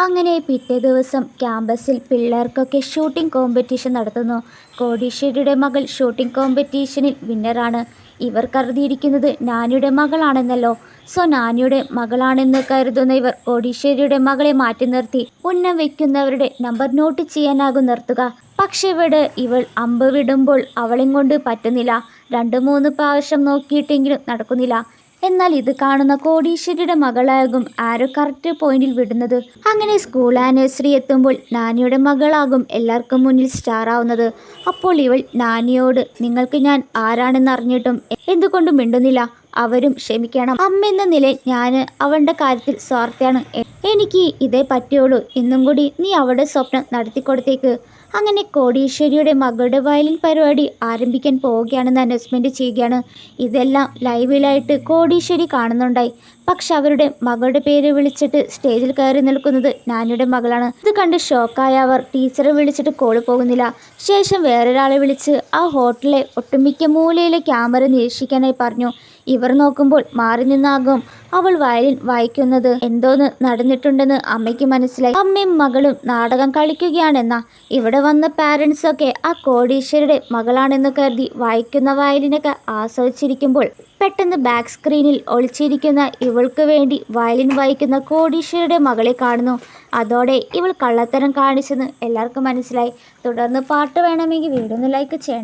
അങ്ങനെ പിറ്റേ ദിവസം ക്യാമ്പസിൽ പിള്ളേർക്കൊക്കെ ഷൂട്ടിംഗ് കോമ്പറ്റീഷൻ നടത്തുന്നു. കോടീശ്വരിയുടെ മകൾ ഷൂട്ടിംഗ് കോമ്പറ്റീഷനിൽ വിന്നറാണ്. ഇവർ കരുതിയിരിക്കുന്നത് നാനിയുടെ മകളാണെന്നല്ലോ. സോ നാനിയുടെ മകളാണെന്ന് കരുതുന്ന ഇവർ കോടീശ്വരിയുടെ മകളെ മാറ്റി നിർത്തി ഉന്നം വയ്ക്കുന്നവരുടെ നമ്പർ നോട്ട് ചെയ്യാനാകും നിർത്തുക. പക്ഷെ ഇവിടെ ഇവൾ അമ്പ് വിടുമ്പോൾ അവളെയും കൊണ്ട് പറ്റുന്നില്ല. 2-3 പ്രാവശ്യം നോക്കിയിട്ടെങ്കിലും നടക്കുന്നില്ല. എന്നാൽ ഇത് കാണുന്ന കോടീശ്വരിയുടെ മകളാകും ആരോ കറക്റ്റ് പോയിന്റിൽ വിടുന്നത്. അങ്ങനെ സ്കൂൾ ആനിവേഴ്സറി എത്തുമ്പോൾ നാനിയുടെ മകളാകും എല്ലാവർക്കും മുന്നിൽ സ്റ്റാർ ആവുന്നത്. അപ്പോൾ ഇവൾ നാനിയോട് നിങ്ങൾക്ക് ഞാൻ ആരാണെന്ന് അറിഞ്ഞിട്ടും എന്തുകൊണ്ട് മിണ്ടുന്നില്ല? അവരും ക്ഷമിക്കണം, അമ്മ എന്ന നിലയിൽ ഞാൻ അവളുടെ കാര്യത്തിൽ സ്വാർത്ഥയാണ്. എനിക്ക് ഇതേ പറ്റുള്ളൂ. ഇന്നും കൂടി നീ അവളുടെ സ്വപ്നം നടത്തിക്കൊടുത്തേക്ക്. അങ്ങനെ കോടീശ്വരിയുടെ മകളുടെ വയലിൻ പരിപാടി ആരംഭിക്കാൻ പോവുകയാണെന്ന് അനൗൺസ്മെൻറ്റ് ചെയ്യുകയാണ്. ഇതെല്ലാം ലൈവിലായിട്ട് കോടീശ്വരി കാണുന്നുണ്ടായി. പക്ഷെ അവരുടെ മകളുടെ പേര് വിളിച്ചിട്ട് സ്റ്റേജിൽ കയറി നിൽക്കുന്നത് നാനിയുടെ മകളാണ്. ഇത് കണ്ട് ഷോക്കായ അവർ ടീച്ചറെ വിളിച്ചിട്ട് കോള് പോകുന്നില്ല. ശേഷം വേറൊരാളെ വിളിച്ച് ആ ഹോട്ടലിലെ ഒട്ടുമിക്ക മൂലയിലെ ക്യാമറ നിരീക്ഷിക്കാനായി പറഞ്ഞു. ഇവർ നോക്കുമ്പോൾ മാറി നിന്നാകും അവൾ വയലിൻ വായിക്കുന്നത്. എന്തോന്ന് നടന്നിട്ടുണ്ടെന്ന് അമ്മയ്ക്ക് മനസ്സിലായി. അമ്മയും മകളും നാടകം കളിക്കുകയാണെന്ന ഇവിടെ വന്ന പാരൻസൊക്കെ ആ കോടീശ്വരിയുടെ മകളാണെന്ന് കരുതി വായിക്കുന്ന വയലിനൊക്കെ ആസ്വദിച്ചിരിക്കുമ്പോൾ പെട്ടെന്ന് ബാക്ക് സ്ക്രീനിൽ ഒളിച്ചിരിക്കുന്ന ഇവൾക്ക് വേണ്ടി വയലിൻ വായിക്കുന്ന കോടീശ്വരിയുടെ മകളെ കാണുന്നു. അതോടെ ഇവൾ കള്ളത്തരം കാണിച്ചെന്ന് എല്ലാവർക്കും മനസ്സിലായി. തുടർന്ന് പാട്ട് വേണമെങ്കിൽ വീഡിയോ ഒന്ന് ലൈക്ക് ചെയ്യണം.